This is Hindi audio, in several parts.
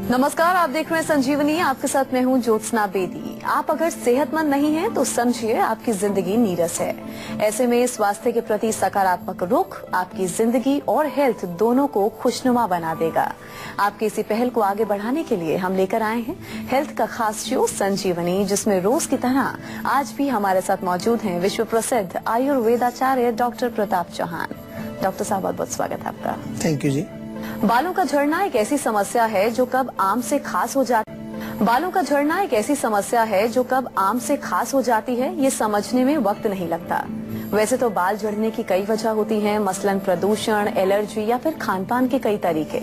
नमस्कार, आप देख रहे हैं संजीवनी। आपके साथ मैं हूं ज्योत्सना बेदी। आप अगर सेहतमंद नहीं हैं तो समझिए आपकी जिंदगी नीरस है। ऐसे में स्वास्थ्य के प्रति सकारात्मक रुख आपकी जिंदगी और हेल्थ दोनों को खुशनुमा बना देगा। आपकी इसी पहल को आगे बढ़ाने के लिए हम लेकर आए हैं हेल्थ का खास शो संजीवनी, जिसमें रोज की तरह आज भी हमारे साथ मौजूद हैं विश्व प्रसिद्ध आयुर्वेदाचार्य डॉक्टर प्रताप चौहान। डॉक्टर साहब, बहुत बहुत स्वागत है आपका। थैंक यू जी। बालों का झड़ना एक ऐसी समस्या है जो कब आम से खास हो जाती है ये समझने में वक्त नहीं लगता। वैसे तो बाल झड़ने की कई वजह होती हैं, मसलन प्रदूषण, एलर्जी या फिर खान-पान के कई तरीके।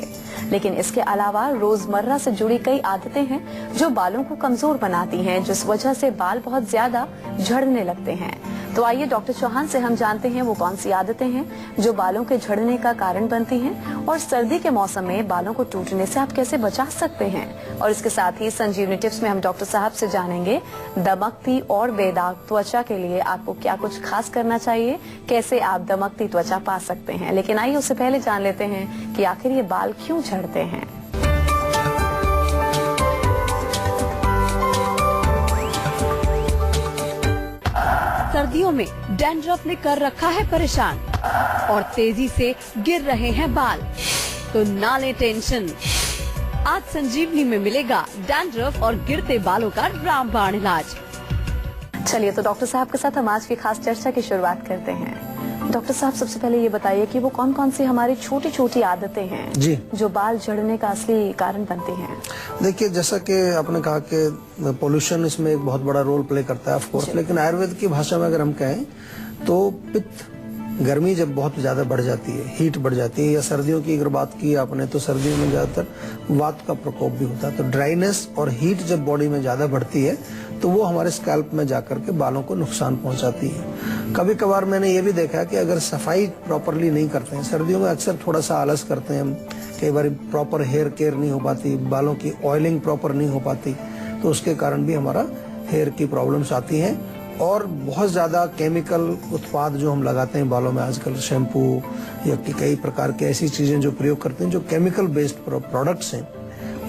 लेकिन इसके अलावा रोजमर्रा से जुड़ी कई आदतें हैं जो बालों को कमजोर बनाती हैं, जिस वजह से बाल बहुत ज्यादा झड़ने लगते हैं। तो आइए डॉक्टर चौहान से हम जानते हैं वो कौन सी आदतें हैं जो बालों के झड़ने का कारण बनती हैं, और सर्दी के मौसम में बालों को टूटने से आप कैसे बचा सकते हैं। और इसके साथ ही संजीवनी टिप्स में हम डॉक्टर साहब से जानेंगे दमकती और बेदाग त्वचा के लिए आपको क्या कुछ खास करना चाहिए, कैसे आप दमकती त्वचा पा सकते हैं। लेकिन आइए उससे पहले जान लेते हैं कि आखिर ये बाल क्यों झड़ते हैं। सर्दियों में डैंड्रफ ने कर रखा है परेशान और तेजी से गिर रहे हैं बाल, तो ना ले टेंशन। आज संजीवनी में मिलेगा डैंड्रफ और गिरते बालों का रामबाण इलाज। चलिए तो डॉक्टर साहब के साथ हम आज की खास चर्चा की शुरुआत करते हैं। डॉक्टर साहब, सबसे पहले ये बताइए कि वो कौन कौन सी हमारी छोटी छोटी आदतें हैं जी जो बाल झड़ने का असली कारण बनती हैं। देखिए, जैसा कि आपने कहा कि पोल्यूशन इसमें एक बहुत बड़ा रोल प्ले करता है ऑफ कोर्स, लेकिन आयुर्वेद की भाषा में अगर हम कहें तो पित्त, गर्मी जब बहुत ज्यादा बढ़ जाती है, हीट बढ़ जाती है, या सर्दियों की अगर बात की आपने तो सर्दियों में ज्यादातर वात का प्रकोप भी होता है। तो ड्राइनेस और हीट जब बॉडी में ज्यादा बढ़ती है तो वो हमारे स्कैल्प में जाकर के बालों को नुकसान पहुंचाती है। कभी कभार मैंने ये भी देखा कि अगर सफाई प्रॉपरली नहीं करते हैं, सर्दियों में अक्सर थोड़ा सा आलस करते हैं हम, कई बार प्रॉपर हेयर केयर नहीं हो पाती, बालों की ऑयलिंग प्रॉपर नहीं हो पाती, तो उसके कारण भी हमारा हेयर की प्रॉब्लम्स आती हैं। और बहुत ज्यादा केमिकल उत्पाद जो हम लगाते हैं बालों में आजकल, शैम्पू या कई प्रकार की ऐसी चीजें जो प्रयोग करते हैं जो केमिकल बेस्ड प्रोडक्ट्स हैं,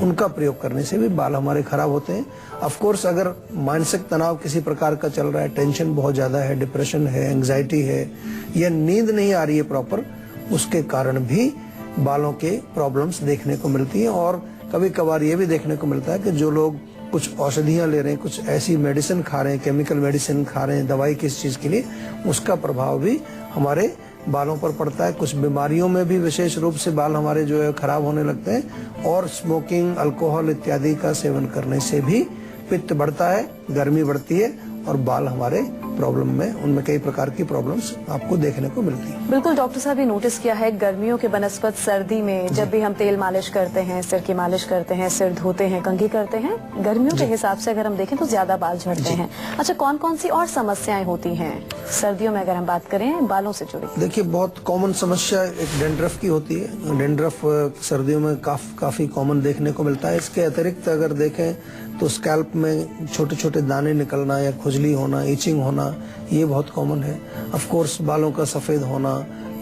उनका प्रयोग करने से भी बाल हमारे खराब होते हैं। ऑफ कोर्स अगर मानसिक तनाव किसी प्रकार का चल रहा है, टेंशन बहुत ज्यादा है, डिप्रेशन है, एंजाइटी है, या नींद नहीं आ रही है प्रॉपर, उसके कारण भी बालों के प्रॉब्लम्स देखने को मिलती है। और कभी कभार ये भी देखने को मिलता है कि जो लोग कुछ औषधियां ले रहे हैं, कुछ ऐसी मेडिसिन खा रहे हैं, केमिकल मेडिसिन खा रहे हैं, दवाई किस चीज के लिए, उसका प्रभाव भी हमारे बालों पर पड़ता है। कुछ बीमारियों में भी विशेष रूप से बाल हमारे जो है खराब होने लगते हैं। और स्मोकिंग, अल्कोहल इत्यादि का सेवन करने से भी पित्त बढ़ता है, गर्मी बढ़ती है और बाल हमारे प्रॉब्लम में, उनमें कई प्रकार की प्रॉब्लम्स आपको देखने को मिलती है। बिल्कुल डॉक्टर साहब, ये नोटिस किया है गर्मियों के बनस्पत सर्दी में जब भी हम तेल मालिश करते हैं, सिर की मालिश करते हैं, सिर धोते हैं, कंघी करते हैं, गर्मियों के हिसाब से अगर हम देखें तो ज्यादा बाल झड़ते हैं। अच्छा, कौन कौन सी और समस्याएं होती हैं सर्दियों में अगर हम बात करें बालों से जुड़ी? देखिए, बहुत कॉमन समस्या एक डैंड्रफ की होती है। डैंड्रफ सर्दियों में काफी कॉमन देखने को मिलता है। इसके अतिरिक्त अगर देखें तो स्कैल्प में छोटे छोटे दाने निकलना या खुजली होना, ईचिंग होना, ये बहुत कॉमन है। ऑफ कोर्स बालों का सफेद होना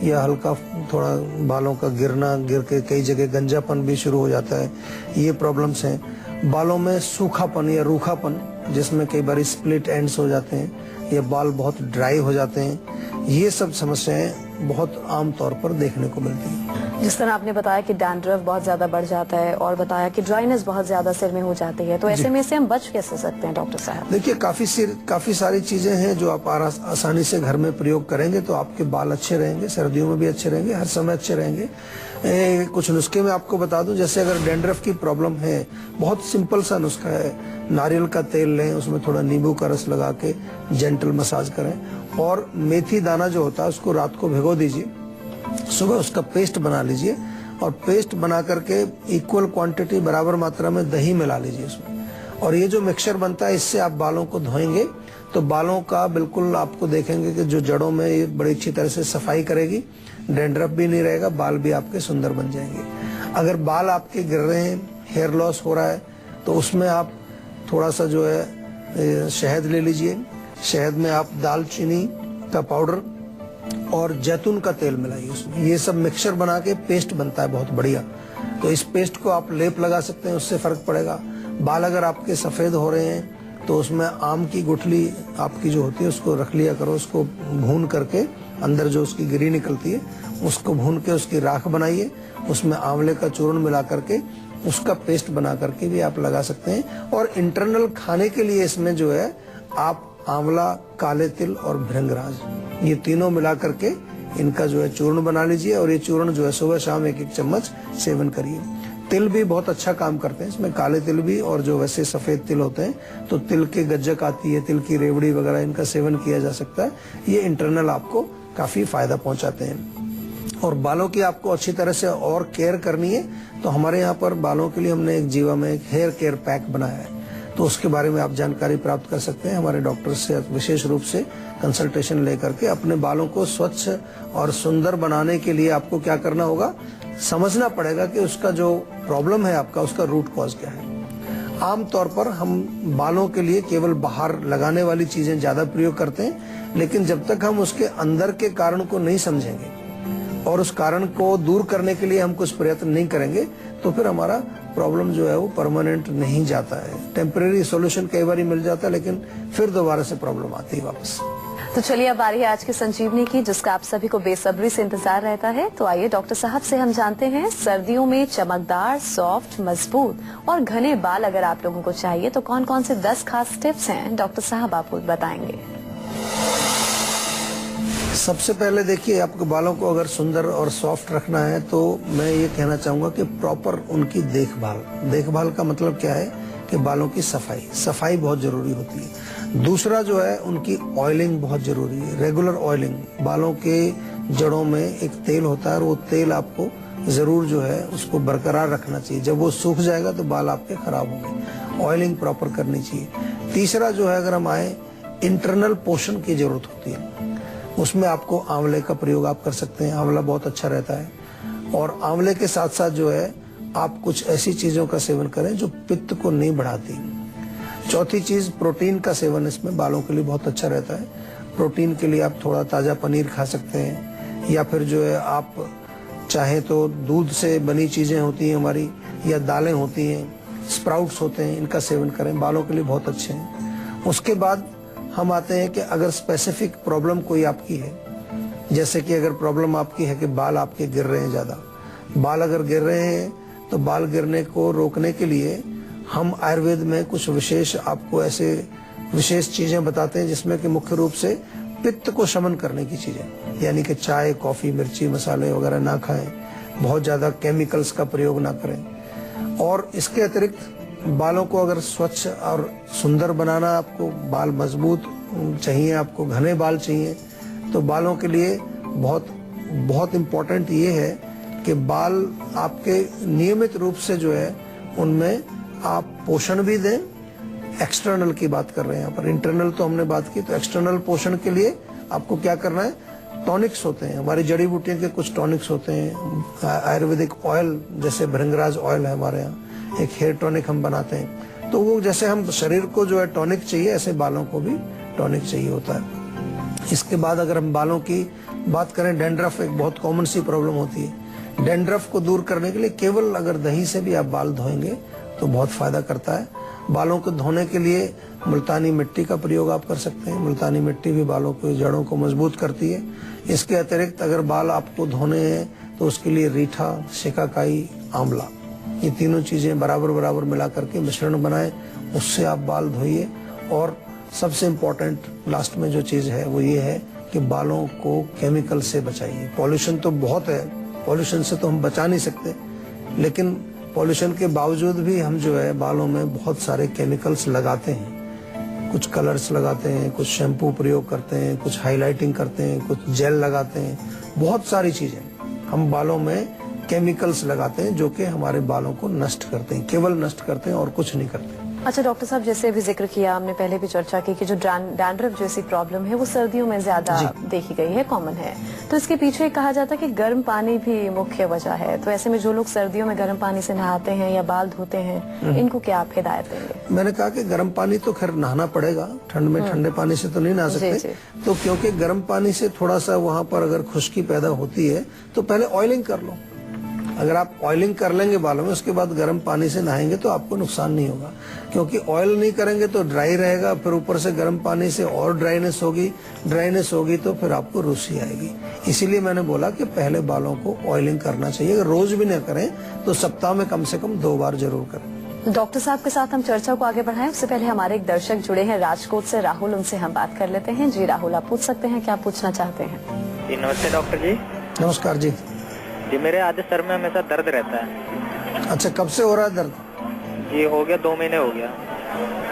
या हल्का थोड़ा बालों का गिरना, गिर के कई जगह गंजापन भी शुरू हो जाता है, ये प्रॉब्लम्स हैं। बालों में सूखापन या रूखापन, जिसमें कई बार स्प्लिट एंड्स हो जाते हैं या बाल बहुत ड्राई हो जाते हैं, ये सब समस्याएं बहुत आम तौर पर देखने को मिलती हैं। जिस तरह आपने बताया कि डैंड्रफ बहुत ज्यादा बढ़ जाता है और बताया कि ड्राइनेस बहुत ज्यादा सिर में हो जाती है, तो ऐसे में से हम बच कैसे सकते हैं डॉक्टर साहब? देखिए, काफी सारी चीजें हैं जो आप आसानी से घर में प्रयोग करेंगे तो आपके बाल अच्छे रहेंगे, सर्दियों में भी अच्छे रहेंगे, हर समय अच्छे रहेंगे। कुछ नुस्खे मैं आपको बता दूं। जैसे अगर डैंड्रफ की प्रॉब्लम है, बहुत सिंपल सा नुस्खा है, नारियल का तेल लें, उसमें थोड़ा नींबू का रस लगा के जेंटल मसाज करें, और मेथी दाना जो होता है उसको रात को भिगो दीजिए, सुबह उसका पेस्ट बना लीजिए, और पेस्ट बना करके इक्वल क्वांटिटी, बराबर मात्रा में दही मिला लीजिए उसमें, और ये जो मिक्सचर बनता है इससे आप बालों को धोएंगे तो बालों का बिल्कुल आपको देखेंगे कि जो जड़ों में ये बड़ी अच्छी तरह से सफाई करेगी, डैंड्रफ भी नहीं रहेगा, बाल भी आपके सुंदर बन जाएंगे। अगर बाल आपके गिर रहे हैं, हेयर लॉस हो रहा है, तो उसमें आप थोड़ा सा जो है शहद ले लीजिए। शहद में आप दालचीनी का पाउडर और जैतून का तेल मिलाइए उसमें, ये सब मिक्सचर बना के पेस्ट बनता है बहुत बढ़िया। तो इस पेस्ट को आप लेप लगा सकते हैं, उससे फर्क पड़ेगा। बाल अगर आपके सफेद हो रहे हैं तो उसमें आम की गुठली आपकी जो होती है उसको रख लिया करो, उसको भून करके अंदर जो उसकी गिरी निकलती है उसको भून के उसकी राख बनाइए, उसमें आंवले का चूर्ण मिला करके उसका पेस्ट बना करके भी आप लगा सकते हैं। और इंटरनल खाने के लिए इसमें जो है आप आंवला, काले तिल और भृंगराज ये तीनों मिला करके इनका जो है चूर्ण बना लीजिए और ये चूर्ण जो है सुबह शाम 1-1 चम्मच सेवन करिए। तिल भी बहुत अच्छा काम करते हैं, इसमें काले तिल भी और जो वैसे सफेद तिल होते हैं, तो तिल के गज्जक आती है, तिल की रेवड़ी वगैरह, इनका सेवन किया जा सकता है। ये इंटरनल आपको काफी फायदा पहुंचाते हैं। और बालों की आपको अच्छी तरह से और केयर करनी है तो हमारे यहाँ पर बालों के लिए हमने एक जीवा में एक हेयर केयर पैक बनाया है, तो उसके बारे में आप जानकारी प्राप्त कर सकते हैं हमारे डॉक्टर से विशेष रूप से कंसल्टेशन लेकर के। अपने बालों को स्वच्छ और सुंदर बनाने के लिए आपको क्या करना होगा, समझना पड़ेगा कि उसका जो प्रॉब्लम है आपका, उसका रूट कॉज क्या है। आमतौर पर हम बालों के लिए केवल बाहर लगाने वाली चीजें ज्यादा प्रयोग करते हैं, लेकिन जब तक हम उसके अंदर के कारण को नहीं समझेंगे और उस कारण को दूर करने के लिए हम कुछ प्रयत्न नहीं करेंगे तो फिर हमारा प्रॉब्लम जो है वो परमानेंट नहीं जाता है। टेम्परेरी सॉल्यूशन कई बार मिल जाता है लेकिन फिर दोबारा से प्रॉब्लम आती है वापस। तो चलिए अब बारी है आज की संजीवनी की, जिसका आप सभी को बेसब्री से इंतजार रहता है। तो आइए डॉक्टर साहब से हम जानते हैं, सर्दियों में चमकदार, सॉफ्ट, मजबूत और घने बाल अगर आप लोगों को चाहिए तो कौन कौन से 10 खास टिप्स हैं डॉक्टर साहब आपको बताएंगे। सबसे पहले देखिए, आपके बालों को अगर सुंदर और सॉफ्ट रखना है तो मैं ये कहना चाहूंगा कि प्रॉपर उनकी देखभाल का मतलब क्या है कि बालों की सफाई बहुत जरूरी होती है। दूसरा जो है उनकी ऑयलिंग बहुत जरूरी है, रेगुलर ऑयलिंग। बालों के जड़ों में एक तेल होता है और वो तेल आपको जरूर जो है उसको बरकरार रखना चाहिए। जब वो सूख जाएगा तो बाल आपके खराब होंगे। ऑयलिंग प्रॉपर करनी चाहिए। तीसरा जो है, अगर हम आए, इंटरनल पोषण की जरूरत होती है, उसमें आपको आंवले का प्रयोग आप कर सकते हैं। आंवला बहुत अच्छा रहता है। और आंवले के साथ साथ जो है आप कुछ ऐसी चीजों का सेवन करें जो पित्त को नहीं बढ़ाती। चौथी चीज, प्रोटीन का सेवन इसमें बालों के लिए बहुत अच्छा रहता है। प्रोटीन के लिए आप थोड़ा ताजा पनीर खा सकते हैं, या फिर जो है आप चाहे तो दूध से बनी चीजें होती हैं हमारी, या दालें होती हैं, स्प्राउट्स होते हैं, इनका सेवन करें, बालों के लिए बहुत अच्छे हैं। उसके बाद हम आते हैं कि अगर स्पेसिफिक प्रॉब्लम कोई आपकी है, जैसे कि अगर प्रॉब्लम आपकी है कि बाल आपके गिर रहे हैं ज्यादा, बाल अगर गिर रहे हैं तो बाल गिरने को रोकने के लिए हम आयुर्वेद में कुछ विशेष आपको ऐसे विशेष चीजें बताते हैं जिसमें कि मुख्य रूप से पित्त को शमन करने की चीजें, यानी कि चाय, कॉफी, मिर्ची, मसाले वगैरह ना खाएं, बहुत ज्यादा केमिकल्स का प्रयोग ना करें। और इसके अतिरिक्त बालों को अगर स्वच्छ और सुंदर बनाना, आपको बाल मजबूत चाहिए, आपको घने बाल चाहिए, तो बालों के लिए बहुत इम्पोर्टेंट ये है कि बाल आपके नियमित रूप से जो है उनमें आप पोषण भी दें। एक्सटर्नल की बात कर रहे हैं यहाँ पर, इंटरनल तो हमने बात की, तो एक्सटर्नल पोषण के लिए आपको क्या करना है, टॉनिक्स होते हैं हमारी जड़ी बूटियों के, कुछ टॉनिक्स होते हैं। आयुर्वेदिक ऑयल जैसे भृंगराज ऑयल है हमारे यहाँ, एक हेयर टॉनिक हम बनाते हैं। तो वो जैसे हम शरीर को जो है टॉनिक चाहिए, ऐसे बालों को भी टॉनिक चाहिए होता है। इसके बाद अगर हम बालों की बात करें, डैंड्रफ एक बहुत कॉमन सी प्रॉब्लम होती है। डैंड्रफ को दूर करने के लिए केवल अगर दही से भी आप बाल धोएंगे तो बहुत फायदा करता है। बालों को धोने के लिए मुल्तानी मिट्टी का प्रयोग आप कर सकते हैं। मुल्तानी मिट्टी भी बालों की जड़ों को मजबूत करती है। इसके अतिरिक्त अगर बाल आपको धोने हैं तो उसके लिए रीठा, शिकाकाई, आंवला, ये तीनों चीजें बराबर मिला करके मिश्रण बनाएं, उससे आप बाल धोइए। और सबसे इम्पोर्टेंट लास्ट में जो चीज है वो ये है कि बालों को केमिकल से बचाइए। पॉल्यूशन तो बहुत है, पॉल्यूशन से तो हम बचा नहीं सकते, लेकिन पॉल्यूशन के बावजूद भी हम जो है बालों में बहुत सारे केमिकल्स लगाते हैं। कुछ कलर्स लगाते हैं, कुछ शैम्पू प्रयोग करते हैं, कुछ हाइलाइटिंग करते हैं, कुछ जेल लगाते हैं, बहुत सारी चीजें हम बालों में केमिकल्स लगाते हैं जो कि हमारे बालों को नष्ट करते हैं, केवल नष्ट करते हैं और कुछ नहीं करते। अच्छा डॉक्टर साहब, जैसे अभी जिक्र किया, हमने पहले भी चर्चा की कि जो डैंड्रफ जैसी प्रॉब्लम है वो सर्दियों में ज्यादा देखी गई है, कॉमन है। तो इसके पीछे कहा जाता है कि गर्म पानी भी मुख्य वजह है। तो ऐसे में जो लोग सर्दियों में गर्म पानी से नहाते हैं या बाल धोते हैं, इनको क्या आप हिदायत देंगे? मैंने कहा कि गर्म पानी तो खैर नहाना पड़ेगा, ठंड में ठंडे पानी से तो नहीं नहा सकते। तो क्योंकि गर्म पानी से थोड़ा सा वहाँ पर अगर खुश्की पैदा होती है तो पहले ऑयलिंग कर लो। अगर आप ऑयलिंग कर लेंगे बालों में, उसके बाद गर्म पानी से नहाएंगे तो आपको नुकसान नहीं होगा, क्योंकि ऑयल नहीं करेंगे तो ड्राई रहेगा, फिर ऊपर से गर्म पानी से और ड्राइनेस होगी तो फिर आपको रुसी आएगी। इसीलिए मैंने बोला कि पहले बालों को ऑयलिंग करना चाहिए। अगर रोज भी न करें तो सप्ताह में कम से कम 2 बार जरूर करें। डॉक्टर साहब के साथ हम चर्चा को आगे बढ़ाएं उससे पहले हमारे एक दर्शक जुड़े हैं राजकोट से, राहुल, उनसे हम बात कर लेते हैं। जी राहुल, आप पूछ सकते हैं, क्या पूछना चाहते हैं? जी नमस्ते डॉक्टर जी। नमस्कार जी। जी मेरे आधे सर में हमेशा दर्द रहता है। अच्छा, कब से हो रहा है दर्द? जी हो गया 2 महीने हो गया।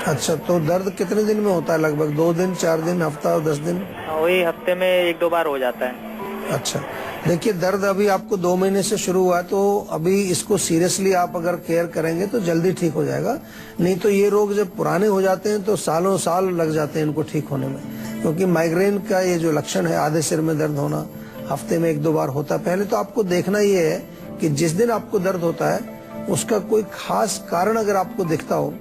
अच्छा, तो दर्द कितने दिन में होता है? लगभग 2 दिन, 4 दिन, हफ्ता और 10 दिन? वही हफ्ते में 1-2 बार हो जाता है। अच्छा, देखिए दर्द अभी आपको 2 महीने से शुरू हुआ है, तो अभी इसको सीरियसली आप अगर केयर करेंगे तो जल्दी ठीक हो जाएगा। नहीं तो ये रोग जब पुराने हो जाते हैं तो सालों साल लग जाते हैं इनको ठीक होने में, क्योंकि माइग्रेन का ये जो लक्षण है, आधे सिर में दर्द होना, हफ्ते में 1-2 बार होता है। पहले तो आपको देखना ये है कि जिस दिन आपको दर्द होता है उसका कोई खास कारण अगर आपको दिखता हो,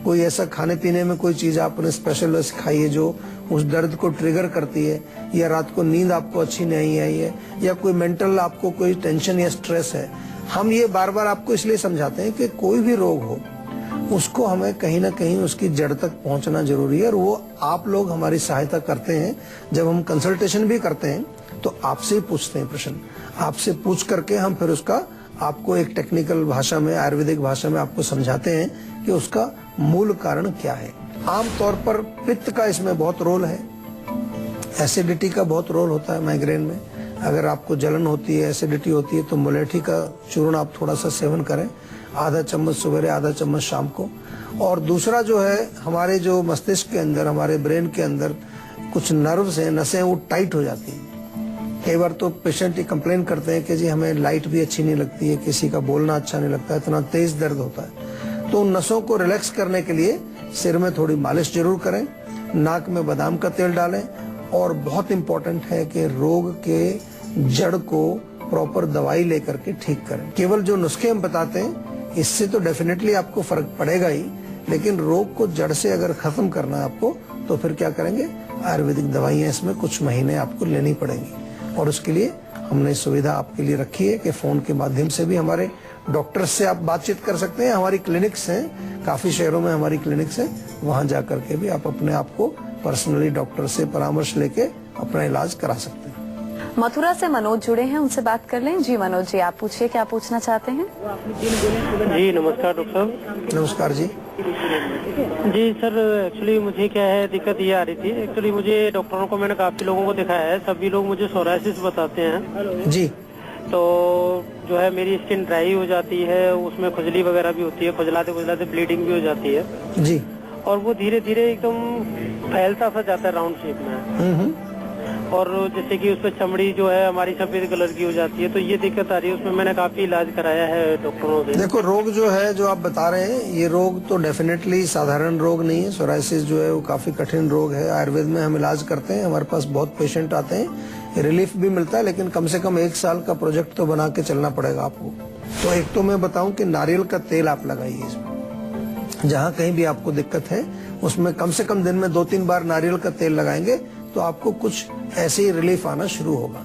कोई ऐसा खाने पीने में कोई चीज आपने स्पेशल खाई है जो उस दर्द को ट्रिगर करती है, या रात को नींद आपको अच्छी नहीं आई है, या कोई मेंटल आपको कोई टेंशन या स्ट्रेस है। हम ये बार बार आपको इसलिए समझाते हैं कि कोई भी रोग हो उसको हमें कहीं ना कहीं उसकी जड़ तक पहुंचना जरूरी है, और वो आप लोग हमारी सहायता करते हैं। जब हम कंसल्टेशन भी करते हैं तो आपसे ही पूछते हैं प्रश्न, आपसे पूछ करके हम फिर उसका आपको एक टेक्निकल भाषा में, आयुर्वेदिक भाषा में आपको समझाते हैं कि उसका मूल कारण क्या है। आमतौर पर पित्त का इसमें बहुत रोल है, एसिडिटी का बहुत रोल होता है माइग्रेन में। अगर आपको जलन होती है, एसिडिटी होती है, तो मुलेठी का चूर्ण आप थोड़ा सा सेवन करें, आधा चम्मच सुबह, आधा चम्मच शाम को। और दूसरा जो है, हमारे जो मस्तिष्क के अंदर, हमारे ब्रेन के अंदर कुछ नर्व्स हैं, नसें, वो टाइट हो जाती हैं। कई बार तो पेशेंट ही कंप्लेन करते हैं कि जी हमें लाइट भी अच्छी नहीं लगती है, किसी का बोलना अच्छा नहीं लगता है, इतना तेज दर्द होता है। तो उन नसों को रिलैक्स करने के लिए सिर में थोड़ी मालिश जरूर करें, नाक में बादाम का तेल डालें, और बहुत इम्पोर्टेंट है कि रोग के जड़ को प्रॉपर दवाई लेकर के ठीक करें। केवल जो नुस्खे हम बताते हैं इससे तो डेफिनेटली आपको फर्क पड़ेगा ही, लेकिन रोग को जड़ से अगर खत्म करना है आपको तो फिर क्या करेंगे, आयुर्वेदिक दवाइयां इसमें कुछ महीने आपको लेनी पड़ेंगी। और उसके लिए हमने सुविधा आपके लिए रखी है कि फोन के माध्यम से भी हमारे डॉक्टर से आप बातचीत कर सकते हैं। हमारी क्लिनिक्स हैं, काफी शहरों में हमारी क्लिनिक्स हैं, वहां जाकर के भी आप अपने आप को पर्सनली डॉक्टर से परामर्श लेके अपना इलाज करा सकते हैं। मथुरा से मनोज जुड़े हैं, उनसे बात कर लें। जी मनोज जी, आप पूछिए, क्या पूछना चाहते हैं? जी नमस्कार डॉक्टर साहब। नमस्कार जी। जी सर, एक्चुअली मुझे क्या है, दिक्कत ये आ रही थी। एक्चुअली मुझे डॉक्टरों को, मैंने काफी लोगों को दिखाया है, सभी लोग मुझे सोरायसिस बताते हैं। जी। तो जो है मेरी स्किन ड्राई हो जाती है, उसमें खुजली वगैरह भी होती है, खुजलाते खुजलाते ब्लीडिंग भी हो जाती है जी। और वो धीरे धीरे एकदम फैलता सा जाता है राउंड शेप में। और जैसे कि उसमें चमड़ी जो है हमारी सफेद कलर की हो जाती है, तो ये दिक्कत आ रही है। उसमें मैंने काफी इलाज कराया है डॉक्टरों से। देखो, रोग जो है जो आप बता रहे हैं, ये रोग तो डेफिनेटली साधारण रोग नहीं है। सोरायसिस जो है वो काफी कठिन रोग है। आयुर्वेद में हम इलाज करते हैं, हमारे पास बहुत पेशेंट आते हैं, रिलीफ भी मिलता है, लेकिन कम से कम 1 साल का प्रोजेक्ट तो बना के चलना पड़ेगा आपको। तो एक तो मैं बताऊं कि नारियल का तेल आप लगाइए इसमें, जहाँ कहीं भी आपको दिक्कत है उसमें कम से कम दिन में 2-3 बार नारियल का तेल लगाएंगे तो आपको कुछ ऐसे ही रिलीफ आना शुरू होगा।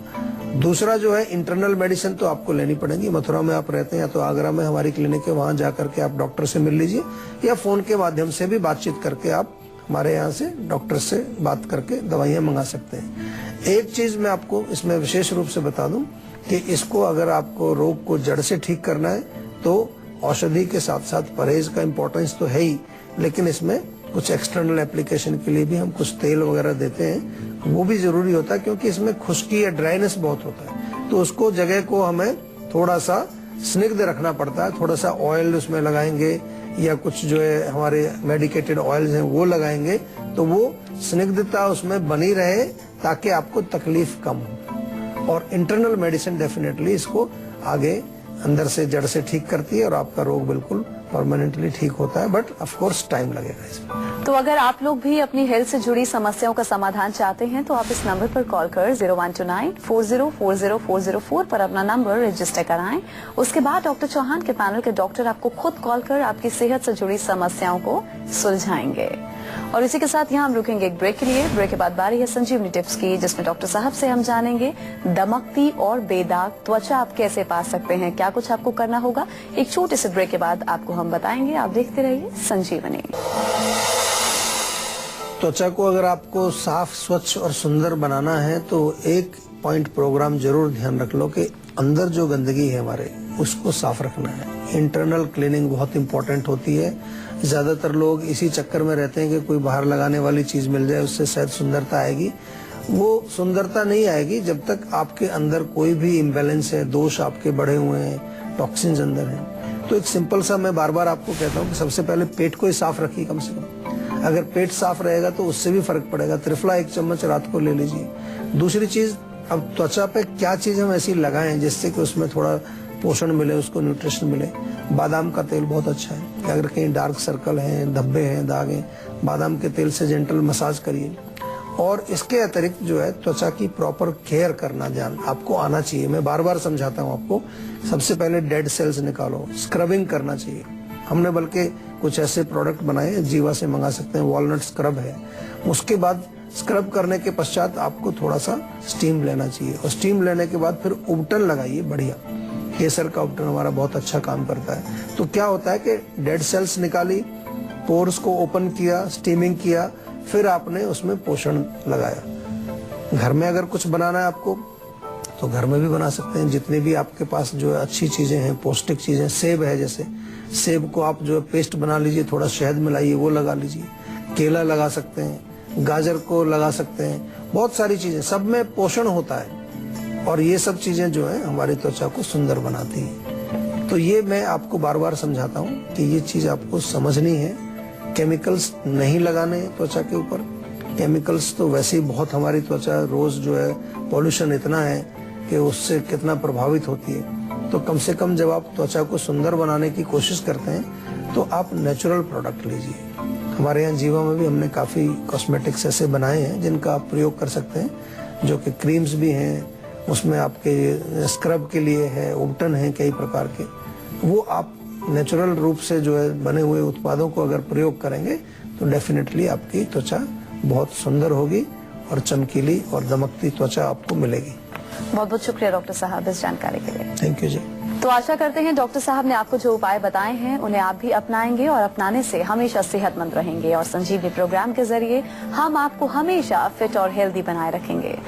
दूसरा जो है, इंटरनल मेडिसिन तो आपको लेनी पड़ेगी। मथुरा में आप रहते हैं या तो आगरा में हमारी क्लिनिक है, वहां जाकर के आप डॉक्टर से मिल लीजिए, या फोन के माध्यम से भी बातचीत करके आप हमारे यहाँ से डॉक्टर से बात करके दवाइयाँ मंगा सकते हैं। एक चीज मैं आपको इसमें विशेष रूप से बता दूं कि इसको अगर आपको रोग को जड़ से ठीक करना है तो औषधि के साथ साथ परहेज का इम्पोर्टेंस तो है ही, लेकिन इसमें कुछ एक्सटर्नल एप्लीकेशन के लिए भी हम कुछ तेल वगैरह देते हैं, वो भी जरूरी होता है, क्योंकि इसमें खुश्की या ड्राइनेस बहुत होता है। तो उसको जगह को हमें थोड़ा सा स्निग्ध रखना पड़ता है। थोड़ा सा ऑयल उसमें लगाएंगे या कुछ जो है हमारे मेडिकेटेड ऑयल्स हैं वो लगाएंगे तो वो स्निग्धता उसमें बनी रहे, ताकि आपको तकलीफ कम हो। और इंटरनल मेडिसिन डेफिनेटली इसको आगे अंदर से जड़ से ठीक करती है और आपका रोग बिल्कुल परमानेंटली ठीक होता है, बट ऑफ कोर्स टाइम लगेगा इसमें। तो अगर आप लोग भी अपनी हेल्थ से जुड़ी समस्याओं का समाधान चाहते हैं तो आप इस नंबर पर कॉल कर 0129404040 पर अपना नंबर रजिस्टर कराएं। उसके बाद डॉक्टर चौहान के पैनल के डॉक्टर आपको खुद कॉल कर आपकी सेहत से जुड़ी समस्याओं को सुलझाएंगे। और इसी के साथ यहाँ हम रुकेंगे एक ब्रेक के लिए। ब्रेक के बाद बारी है संजीवनी टिप्स की, जिसमें डॉक्टर साहब से हम जानेंगे दमकती और बेदाग त्वचा आप कैसे पा सकते हैं, क्या कुछ आपको करना होगा। एक छोटे से ब्रेक के बाद आपको हम बताएंगे। आप देखते रहिए संजीवनी। त्वचा को अगर आपको साफ, स्वच्छ और सुंदर बनाना है तो एक पॉइंट प्रोग्राम जरूर ध्यान रख लो कि अंदर जो गंदगी है हमारे, उसको साफ रखना है। इंटरनल क्लीनिंग बहुत इंपॉर्टेंट होती है। ज्यादातर लोग इसी चक्कर में रहते हैं कि कोई बाहर लगाने वाली चीज मिल जाए, उससे शायद सुंदरता आएगी। वो सुंदरता नहीं आएगी जब तक आपके अंदर कोई भी इम्बैलेंस है, दोष आपके बढ़े हुए हैं, टॉक्सिन्स अंदर हैं। तो एक सिंपल सा मैं बार बार आपको कहता हूँ कि सबसे पहले पेट को ही साफ रखिए कम से कम। अगर पेट साफ रहेगा तो उससे भी फर्क पड़ेगा। त्रिफला 1 चम्मच रात को ले लीजिए। दूसरी चीज, अब त्वचा पे क्या चीज हम ऐसी लगाएं जिससे कि उसमें थोड़ा पोषण मिले, उसको न्यूट्रिशन मिले। बादाम का तेल बहुत अच्छा है। अगर कहीं डार्क सर्कल हैं, धब्बे हैं, दाग हैं, बादाम के तेल से जेंटल मसाज करिए। और इसके अतिरिक्त जो है त्वचा की प्रॉपर केयर करना ध्यान आपको आना चाहिए। मैं बार बार समझाता हूँ आपको। सबसे पहले डेड सेल्स निकालो, स्क्रबिंग करना चाहिए। हमने बल्कि कुछ ऐसे प्रोडक्ट बनाए, जीवा से मंगा सकते हैं, वॉलनट स्क्रब है। उसके बाद स्क्रब करने के पश्चात आपको थोड़ा सा स्टीम लेना चाहिए और स्टीम लेने के बाद फिर उबटन लगाइए। बढ़िया केसर का उबटन हमारा बहुत अच्छा काम करता है। तो क्या होता है कि डेड सेल्स निकाली, पोर्स को ओपन किया, स्टीमिंग किया, फिर आपने उसमें पोषण लगाया। घर में अगर कुछ बनाना है आपको तो घर में भी बना सकते हैं। जितने भी आपके पास जो है अच्छी चीजें हैं, पौष्टिक चीजें, सेब है जैसे, सेब को आप जो है पेस्ट बना लीजिए, थोड़ा शहद मिलाइए, वो लगा लीजिए। केला लगा सकते हैं, गाजर को लगा सकते हैं। बहुत सारी चीजें, सब में पोषण होता है और ये सब चीजें जो है हमारी त्वचा को सुंदर बनाती है। तो ये मैं आपको बार बार समझाता हूँ कि ये चीज आपको समझनी है। केमिकल्स नहीं लगाने त्वचा के ऊपर। केमिकल्स तो वैसे ही बहुत हमारी त्वचा रोज जो है, पॉल्यूशन इतना है कि उससे कितना प्रभावित होती है। तो कम से कम जब आप त्वचा को सुंदर बनाने की कोशिश करते हैं तो आप नेचुरल प्रोडक्ट लीजिए। हमारे यहाँ जीवा में भी हमने काफी कॉस्मेटिक्स ऐसे बनाए हैं जिनका आप प्रयोग कर सकते हैं, जो कि क्रीम्स भी हैं, उसमें आपके स्क्रब के लिए है, उबटन है कई प्रकार के। वो आप नेचुरल रूप से जो है बने हुए उत्पादों को अगर प्रयोग करेंगे तो डेफिनेटली आपकी त्वचा बहुत सुंदर होगी और चमकीली और दमकती त्वचा आपको मिलेगी। बहुत बहुत शुक्रिया डॉक्टर साहब इस जानकारी के लिए। थैंक यू जी। तो आशा करते हैं डॉक्टर साहब ने आपको जो उपाय बताए हैं उन्हें आप भी अपनाएंगे और अपनाने से हमेशा सेहतमंद रहेंगे। और संजीवनी प्रोग्राम के जरिए हम आपको हमेशा फिट और हेल्दी बनाए रखेंगे।